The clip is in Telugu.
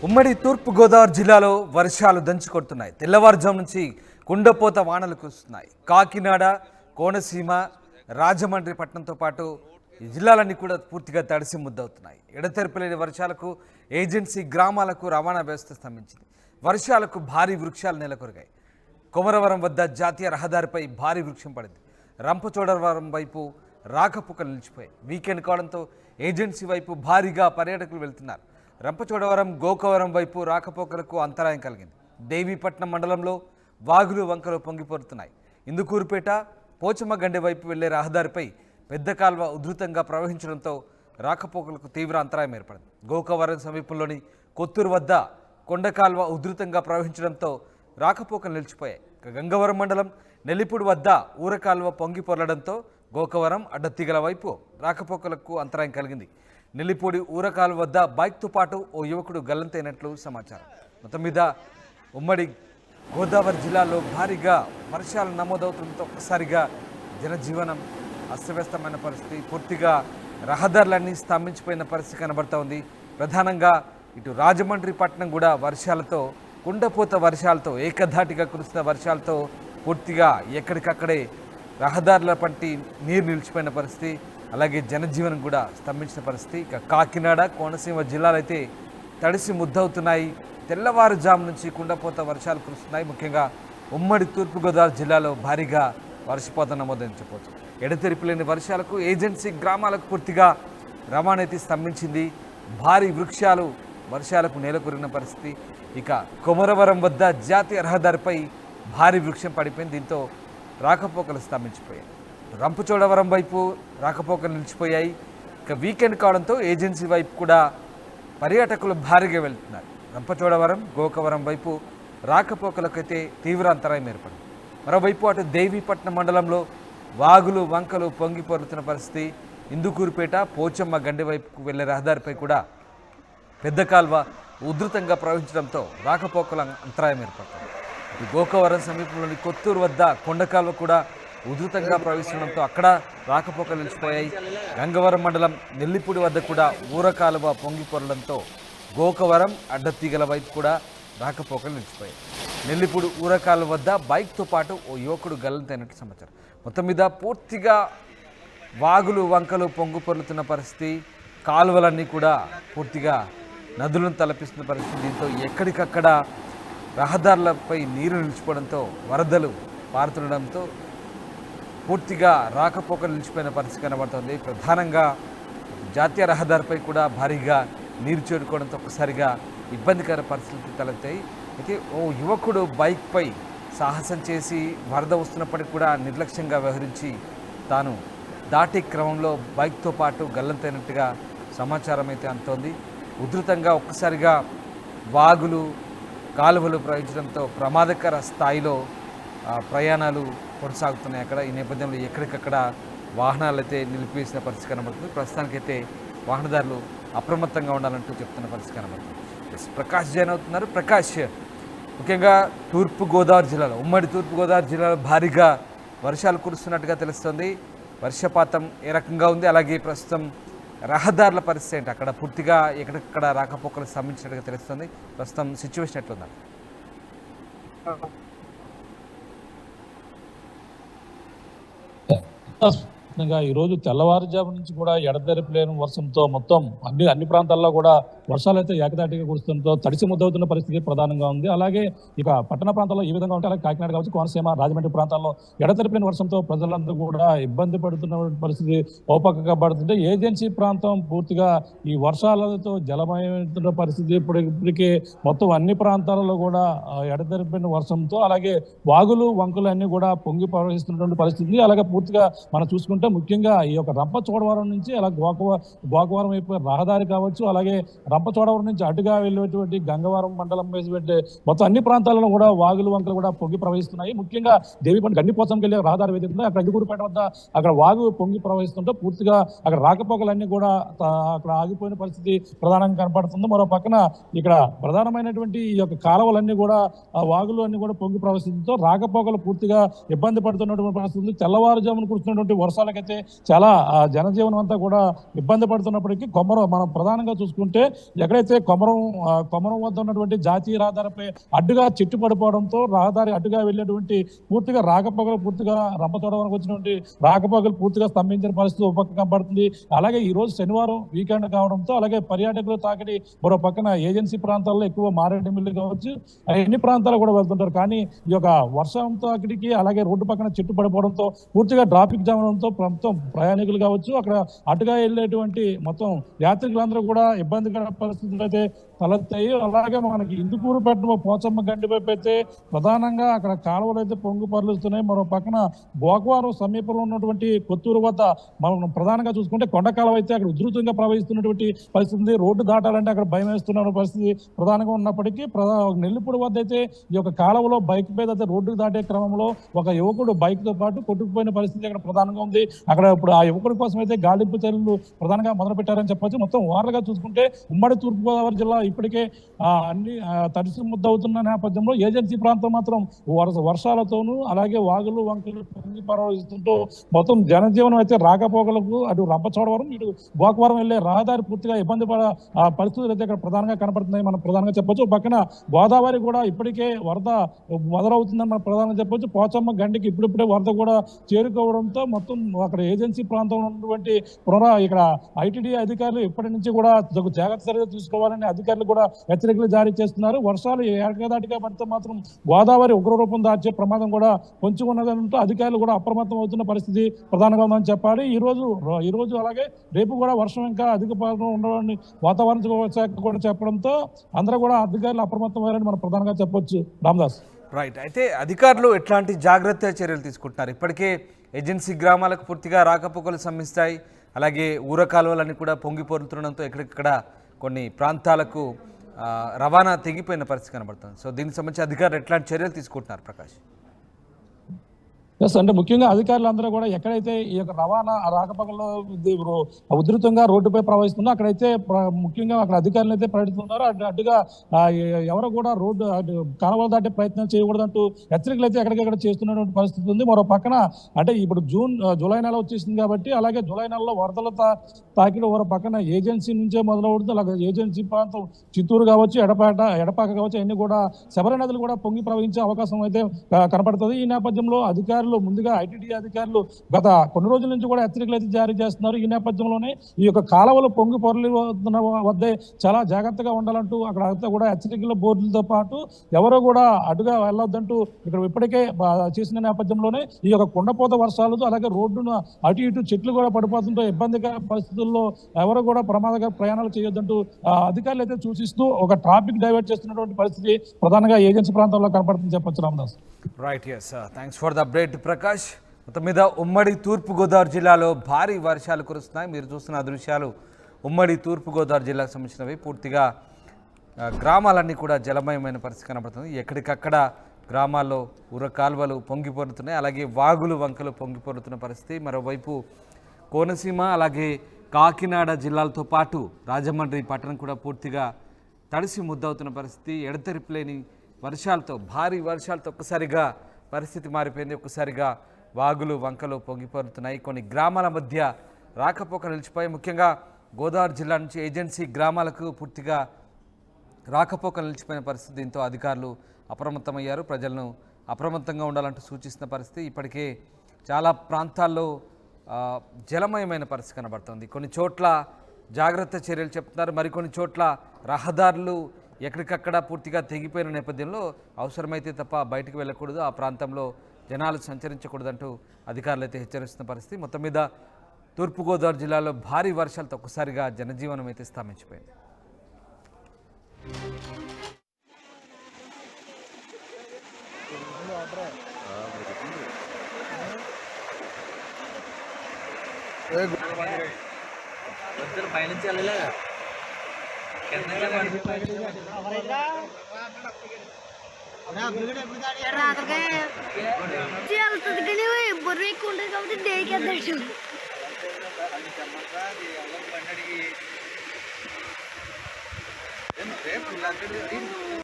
ఉమ్మడి తూర్పుగోదావరి జిల్లాలో వర్షాలు దంచుకొడుతున్నాయి. తెల్లవారుజాము నుంచి కుండపోత వానలు కురుస్తున్నాయి. కాకినాడ, కోనసీమ, రాజమండ్రి పట్టణంతో పాటు ఈ జిల్లాలన్నీ కూడా పూర్తిగా తడిసి ముద్దవుతున్నాయి. ఎడతెరిపిలేని వర్షాలకు ఏజెన్సీ గ్రామాలకు రవాణా వ్యవస్థ స్తంభించింది. వర్షాలకు భారీ వృక్షాలు నెలకొరిగాయి. కొమరవరం వద్ద జాతీయ రహదారిపై భారీ వృక్షం పడింది. రంపచోడవరం వైపు రాకపోకలు నిలిచిపోయాయి. వీకెండ్ కావడంతో ఏజెన్సీ వైపు భారీగా పర్యాటకులు వెళ్తున్నారు. రంపచోడవరం, గోకవరం వైపు రాకపోకలకు అంతరాయం కలిగింది. దేవీపట్నం మండలంలో వాగులు వంకలు పొంగిపోరుతున్నాయి. ఇందుకూరుపేట, పోచమ్మగండి వైపు వెళ్లే రహదారిపై పెద్ద కాల్వ ఉధృతంగా ప్రవహించడంతో రాకపోకలకు తీవ్ర అంతరాయం ఏర్పడింది. గోకవరం సమీపంలోని కొత్తూరు వద్ద కొండ కాల్వ ఉధృతంగా ప్రవహించడంతో రాకపోకలు నిలిచిపోయాయి. గంగవరం మండలం నెల్లిపూడి వద్ద ఊరకాల్వ పొంగి పొరలడంతో గోకవరం, అడ్డతీగల వైపు రాకపోకలకు అంతరాయం కలిగింది. నెల్లిపూడి ఊరకాల్వ వద్ద బైక్తో పాటు ఓ యువకుడు గల్లంతైనట్లు సమాచారం. మొత్తం మీద ఉమ్మడి గోదావరి జిల్లాలో భారీగా వర్షాలు నమోదవుతుండటంతో ఒక్కసారిగా జనజీవనం అస్తవ్యస్తమైన పరిస్థితి, పూర్తిగా రహదారులన్నీ స్తంభించిపోయిన పరిస్థితి కనబడుతూ ఉంది. ప్రధానంగా ఇటు రాజమండ్రి పట్టణం కూడా వర్షాలతో, కుండపోత వర్షాలతో, ఏకధాటిగా కురుస్తున్న వర్షాలతో పూర్తిగా ఎక్కడికక్కడే రహదారుల పంటి నీరు నిలిచిపోయిన పరిస్థితి, అలాగే జనజీవనం కూడా స్తంభించిన పరిస్థితి. ఇక కాకినాడ, కోనసీమ జిల్లాలైతే తడిసి ముద్దవుతున్నాయి. తెల్లవారుజాము నుంచి కుండపోత వర్షాలు కురుస్తున్నాయి. ముఖ్యంగా ఉమ్మడి తూర్పుగోదావరి జిల్లాలో భారీగా వర్షపాతం నమోదని చెప్పవచ్చు. ఎడతెరిపిలేని వర్షాలకు ఏజెన్సీ గ్రామాలకు పూర్తిగా రవాణా అయితే స్తంభించింది. భారీ వృక్షాలు వర్షాలకు నేలకొరిగిన పరిస్థితి. ఇక కొమరవరం వద్ద జాతీయ రహదారిపై భారీ వృక్షం పడిపోయింది. దీంతో రాకపోకలు స్తంభించిపోయాయి. రంపచోడవరం వైపు రాకపోకలు నిలిచిపోయాయి. ఇక వీకెండ్ కావడంతో ఏజెన్సీ వైపు కూడా పర్యాటకులు భారీగా వెళ్తున్నారు. రంపచోడవరం, గోకవరం వైపు రాకపోకలకైతే తీవ్ర అంతరాయం ఏర్పడింది. మరోవైపు అటు దేవీపట్నం మండలంలో వాగులు వంకలు పొంగి పొరుతున్న పరిస్థితి. ఇందుకూరుపేట, పోచమ్మ గండి వైపుకు వెళ్లే రహదారిపై కూడా పెద్ద కాల్వ ఉధృతంగా ప్రవహించడంతో రాకపోకల అంతరాయం ఏర్పడుతుంది. గోకవరం సమీపంలోని కొత్తూరు వద్ద కొండ కాల్వ కూడా ఉధృతంగా ప్రవహిస్తుండడంతో అక్కడ రాకపోకలు నిలిచిపోయాయి. గంగవరం మండలం నెల్లిపూడి వద్ద కూడా ఊరకాలువ పొంగి పొరడంతో గోకవరం, అడ్డతీగల వైపు కూడా రాకపోకలు నిలిచిపోయాయి. నెల్లిపూడి ఊరకాలువ వద్ద బైక్తో పాటు ఓ యువకుడు గల్లంతైనట్లు సమాచారం. మొత్తం మీద పూర్తిగా వాగులు వంకలు పొంగు పొర్లుతున్న పరిస్థితి, కాలువలన్నీ కూడా పూర్తిగా నదులను తలపిస్తున్న పరిస్థితి. దీంతో ఎక్కడికక్కడ రహదారులపై నీరు నిలిచిపోవడంతో, వరదలు పారుతుండడంతో పూర్తిగా రాకపోకలు నిలిచిపోయిన పరిస్థితి కనబడుతుంది. ప్రధానంగా జాతీయ రహదారిపై కూడా భారీగా నీరు చేరుకోవడంతో ఒక్కసారిగా ఇబ్బందికర పరిస్థితులు తలెత్తాయి. అయితే ఓ యువకుడు బైక్పై సాహసం చేసి వరద వస్తున్నప్పటికీ కూడా నిర్లక్ష్యంగా వ్యవహరించి తాను దాటే క్రమంలో బైక్తో పాటు గల్లంతైనట్టుగా సమాచారం అయితే అందుతోంది. ఉధృతంగా ఒక్కసారిగా వాగులు, కాలువలు ప్రవహించడంతో ప్రమాదకర స్థాయిలో ప్రయాణాలు కొనసాగుతున్నాయి అక్కడ. ఈ నేపథ్యంలో ఎక్కడికక్కడ వాహనాలు అయితే నిలిపివేసిన పరిస్థితి కనబడుతుంది. ప్రస్తుతానికైతే వాహనదారులు అప్రమత్తంగా ఉండాలంటూ చెప్తున్న పరిస్థితి కనబడుతుంది. ప్రకాష్ జైన్ అవుతున్నారు. ప్రకాష్, ముఖ్యంగా తూర్పుగోదావరి జిల్లాలో, ఉమ్మడి తూర్పుగోదావరి జిల్లాలో భారీగా వర్షాలు కురుస్తున్నట్టుగా తెలుస్తుంది. వర్షపాతం ఏ రకంగా ఉంది, అలాగే ప్రస్తుతం రహదారుల పరిస్థితి ఏంటి, అక్కడ పూర్తిగా ఎక్కడెక్కడ రాకపోకలు స్తంభించినట్టుగా తెలుస్తుంది. ప్రస్తుతం సిచ్యువేషన్ ఎట్లుందా? ఈరోజు తెల్లవారుజాము నుంచి కూడా ఎడతెరిపి లేని వర్షంతో మొత్తం అన్ని ప్రాంతాల్లో కూడా వర్షాలు అయితే ఏకదాటిగా కురుస్తుండటంతో తడిసి ముద్దవుతున్న పరిస్థితి ప్రధానంగా ఉంది. అలాగే ఇక పట్టణ ప్రాంతాల్లో ఈ విధంగా ఉంటే, అలాగే కాకినాడ కావచ్చు, కోనసీమ, రాజమండ్రి ప్రాంతాల్లో ఎడతెరిపి లేని వర్షంతో ప్రజలందరూ కూడా ఇబ్బంది పడుతున్న పరిస్థితి ఓపకగా పడుతుంటే, ఏజెన్సీ ప్రాంతం పూర్తిగా ఈ వర్షాలతో జలమయమవుతున్న పరిస్థితి. ఇప్పటికే మొత్తం అన్ని ప్రాంతాలలో కూడా ఎడతెరిపిన వర్షంతో, అలాగే వాగులు వంకలు అన్ని కూడా పొంగి ప్రవహిస్తున్నటువంటి పరిస్థితి. అలాగే పూర్తిగా మనం చూసుకుంటే ముఖ్యంగా ఈ యొక్క రంపచోడవరం నుంచి అలా గోకవరం వైపు రహదారి కావచ్చు, అలాగే రంపచోడవరం నుంచి అటుగా వెళ్ళేటువంటి గంగవరం మండలం వేసి మొత్తం అన్ని ప్రాంతాలలో కూడా వాగులు వంకలు కూడా పొంగి ప్రవహిస్తున్నాయి. ముఖ్యంగా దేవిపట్నం గండిపోచంకి వెళ్ళే రహదారి వెళ్తుంది. అక్కడ ఇందుకూరుపేట వద్ద అక్కడ వాగు పొంగి ప్రవహిస్తుంటే పూర్తిగా అక్కడ రాకపోకలన్నీ కూడా అక్కడ ఆగిపోయిన పరిస్థితి ప్రధానంగా కనపడుతుంది. మరో పక్కన ఇక్కడ ప్రధానమైనటువంటి ఈ యొక్క కాలువలన్నీ కూడా వాగులు అన్ని కూడా పొంగి ప్రవహిస్తుందో రాకపోకలు పూర్తిగా ఇబ్బంది పడుతున్నటువంటి పరిస్థితి. తెల్లవారుజామున కురుస్తున్నటువంటి వర్షాలు ప్రాంతాలకైతే చాలా జనజీవనం అంతా కూడా ఇబ్బంది పడుతున్నప్పటికీ మనం ప్రధానంగా చూసుకుంటే ఎక్కడైతే కొమరం వద్ద ఉన్నటువంటి జాతీయ రహదారిపై అడ్డుగా చెట్టు పడిపోవడంతో రహదారి అడ్డుగా వెళ్ళేటువంటి పూర్తిగా రాకపోకలు పూర్తిగా రంపతోడవరకు వచ్చినటువంటి రాకపోకలు పూర్తిగా స్తంభించిన పరిస్థితి ఒక పక్క కనబడుతుంది. అలాగే ఈ రోజు శనివారం వీకెండ్ కావడంతో అలాగే పర్యాటకులు తాకిడి మరో పక్కన ఏజెన్సీ ప్రాంతాల్లో ఎక్కువ మారేడుమిల్లి కావచ్చు ఎన్ని ప్రాంతాలు కూడా వెళ్తుంటారు. కానీ ఈ యొక్క వర్షం తాకిడికి అలాగే రోడ్డు పక్కన చెట్టు పడిపోవడంతో పూర్తిగా ట్రాఫిక్ జామ్ అవడంతో మొత్తం ప్రయాణికులు కావచ్చు అక్కడ అటుగా వెళ్ళేటువంటి మొత్తం యాత్రికులందరూ కూడా ఇబ్బందికర పరిస్థితులు అయితే తలెత్తాయి. అలాగే మనకి ఇందుకూరు పెట్ట పోచమ్మ గండి వైపు అయితే ప్రధానంగా అక్కడ కాలువలు అయితే పొంగు పరులుస్తున్నాయి. మరో పక్కన గోకవరం సమీపంలో ఉన్నటువంటి కొత్తూరు వద్ద మనం ప్రధానంగా చూసుకుంటే కొండ కాలువ అయితే అక్కడ ఉధృతంగా ప్రవహిస్తున్నటువంటి పరిస్థితి. రోడ్డు దాటాలంటే అక్కడ భయం వేస్తున్న పరిస్థితి ప్రధానంగా ఉన్నప్పటికీ నెల్లిపూడి వద్ద అయితే ఈ యొక్క కాలువలో బైక్ మీద అయితే రోడ్డు దాటే క్రమంలో ఒక యువకుడు బైక్ తో పాటు కొట్టుకుపోయిన పరిస్థితి అక్కడ ప్రధానంగా ఉంది. అక్కడ ఇప్పుడు ఆ యువకుడి కోసం అయితే గాలింపు చర్యలు ప్రధానంగా మొదలు పెట్టారని చెప్పొచ్చు. మొత్తం ఓవర్గా చూసుకుంటే ఉమ్మడి తూర్పుగోదావరి జిల్లా ఇప్పటికే అన్ని తడిసి ముద్దవుతున్న నేపథ్యంలో ఏజెన్సీ ప్రాంతం మాత్రం వర్షాలతోనూ అలాగే వాగులు వంకలు పొంగి ప్రవహిస్తుంటూ మొత్తం జనజీవనం అయితే రాకపోకలకు అటు రంపచోడవరం ఇటు గోకవరం వెళ్లే రహదారి పూర్తిగా ఇబ్బంది పరిస్థితులు అయితే ఇక్కడ ప్రధానంగా కనపడుతున్నాయి మనం ప్రధానంగా చెప్పొచ్చు. పక్కన గోదావరి కూడా ఇప్పటికే వరద మొదలవుతుందని మనం ప్రధానంగా చెప్పొచ్చు. పోచమ్మ గండికి ఇప్పుడిప్పుడే వరద కూడా చేరుకోవడంతో మొత్తం అక్కడ ఏజెన్సీ ప్రాంతంలో ఉన్నటువంటి ఇక్కడ ఐటీడీ అధికారులు ఇప్పటి నుంచి కూడా జాగ్రత్త చర్యలు తీసుకోవాలని అధికారులు కూడా హెచ్చరికలు జారీ చేస్తున్నారు. వర్షాలు ఏకదాటిగా పడితే మాత్రం గోదావరి ఉగ్రరూపం దాచే ప్రమాదం కూడా పొంచి ఉన్నదంటూ అధికారులు కూడా అప్రమత్తం అవుతున్న పరిస్థితి ప్రధానంగా ఉందని చెప్పాలి. ఈ రోజు అలాగే రేపు కూడా వర్షం ఇంకా అధిక పాలన ఉండవని వాతావరణ శాఖ కూడా చెప్పడంతో అందరూ కూడా అధికారులు అప్రమత్తం అయ్యారని మనం ప్రధానంగా చెప్పొచ్చు. రామదాస్ రైట్. అయితే అధికారులు ఎట్లాంటి జాగ్రత్త చర్యలు తీసుకుంటున్నారు? ఇప్పటికే ఏజెన్సీ గ్రామాలకు పూర్తిగా రాకపోకలు సంభిస్తాయి. అలాగే ఊర కాలువలన్నీ కూడా పొంగి పొరుతుండడంతో ఎక్కడిక్కడ కొన్ని ప్రాంతాలకు రవాణా తెగిపోయిన పరిస్థితి కనబడుతుంది. సో దీనికి సంబంధించి అధికారులు ఎట్లాంటి చర్యలు తీసుకుంటున్నారు ప్రకాష్? అంటే ముఖ్యంగా అధికారులు అందరూ కూడా ఎక్కడైతే ఈ యొక్క రవాణా రాకపోకల్లో ఉధృతంగా రోడ్డుపై ప్రవహిస్తుందో అక్కడైతే ముఖ్యంగా అక్కడ అధికారులు అయితే ప్రకటిస్తున్నారు. అడ్డుగా ఎవరు కూడా రోడ్డు కాలువలు దాటే ప్రయత్నం చేయకూడదంటూ హెచ్చరికలు అయితే ఎక్కడికెక్కడ చేస్తున్నటువంటి పరిస్థితి ఉంది. మరో పక్కన అంటే ఇప్పుడు జూలై నెల వచ్చేసింది కాబట్టి అలాగే జూలై నెలలో వరదల తాకిడి ఒక పక్కన ఏజెన్సీ నుంచే మొదలవుతుంది. అలాగే ఏజెన్సీ ప్రాంతం చిత్తూరు కావచ్చు ఎడపాక కావచ్చు అన్ని కూడా శబరి నదులు కూడా పొంగి ప్రవహించే అవకాశం అయితే కనపడుతుంది. ఈ నేపథ్యంలో అధికారులు ముందుగా ఐటీడీ అధికారులు గత కొన్ని రోజుల నుంచి కూడా హెచ్చరికలు అయితే జారీ చేస్తున్నారు. ఈ నేపథ్యంలోనే ఈ యొక్క కాలువలు పొంగి పొరలి వద్దే చాలా జాగ్రత్తగా ఉండాలంటూ అక్కడ అంతా కూడా హెచ్చరికల బోర్డులతో పాటు ఎవరో కూడా అటుగా వెళ్ళొద్దంటూ ఇక్కడ ఇప్పటికే చేసిన నేపథ్యంలోనే ఈ యొక్క కుండపోత వర్షాలతో అలాగే రోడ్డును అటు ఇటు చెట్లు కూడా పడిపోతుంటే ఇబ్బందికర పరిస్థితుల్లో ఎవరు కూడా ప్రమాదకర ప్రయాణాలు చేయొద్దంటూ అధికారులు అయితే సూచిస్తూ ఒక ట్రాఫిక్ డైవర్ట్ చేస్తున్నటువంటి పరిస్థితి ప్రధానంగా ఏజెన్సీ ప్రాంతంలో కనపడుతుంది చెప్పొచ్చు. Ramadas right. Yes, thanks for the update Prakash. మొత్తం మీద ఉమ్మడి తూర్పుగోదావరి జిల్లాలో భారీ వర్షాలు కురుస్తున్నాయి. మీరు చూస్తున్న దృశ్యాలు ఉమ్మడి తూర్పుగోదావరి జిల్లాకు సంబంధించినవి. పూర్తిగా గ్రామాలన్నీ కూడా జలమయమైన పరిస్థితి కనబడుతుంది. ఎక్కడికక్కడ గ్రామాల్లో ఉర కాలువలు పొంగిపోరుతున్నాయి. అలాగే వాగులు వంకలు పొంగిపోరుతున్న పరిస్థితి. మరోవైపు కోనసీమ అలాగే కాకినాడ జిల్లాలతో పాటు రాజమండ్రి పట్టణం కూడా పూర్తిగా తడిసి ముద్దవుతున్న పరిస్థితి. ఎడతెరిపిలేని వర్షాలతో భారీ వర్షాలతో ఒక్కసారిగా పరిస్థితి మారిపోయింది. ఒక్కసారిగా వాగులు వంకలు పొంగిపోరుతున్నాయి. కొన్ని గ్రామాల మధ్య రాకపోకలు నిలిచిపోయి ముఖ్యంగా గోదావరి జిల్లా నుంచి ఏజెన్సీ గ్రామాలకు పూర్తిగా రాకపోకలు నిలిచిపోయిన పరిస్థితి. దీంతో అధికారులు అప్రమత్తమయ్యారు. ప్రజలను అప్రమత్తంగా ఉండాలంటూ సూచిస్తున్న పరిస్థితి. ఇప్పటికే చాలా ప్రాంతాల్లో జలమయమైన పరిస్థితి కనబడుతుంది. కొన్ని చోట్ల జాగ్రత్త చర్యలు చెప్తున్నారు. మరికొన్ని చోట్ల రహదారులు ఎక్కడికక్కడ పూర్తిగా తెగిపోయిన నేపథ్యంలో అవసరమైతే తప్ప బయటకు వెళ్ళకూడదు, ఆ ప్రాంతంలో జనాలు సంచరించకూడదంటూ అధికారులు అయితే హెచ్చరిస్తున్న పరిస్థితి. మొత్తం మీద తూర్పుగోదావరి జిల్లాలో భారీ వర్షాలతో ఒక్కసారిగా జనజీవనం అయితే స్తంభించిపోయింది. బుర్ర ఎక్కువ ఉంటుంది కాబట్టి డేకి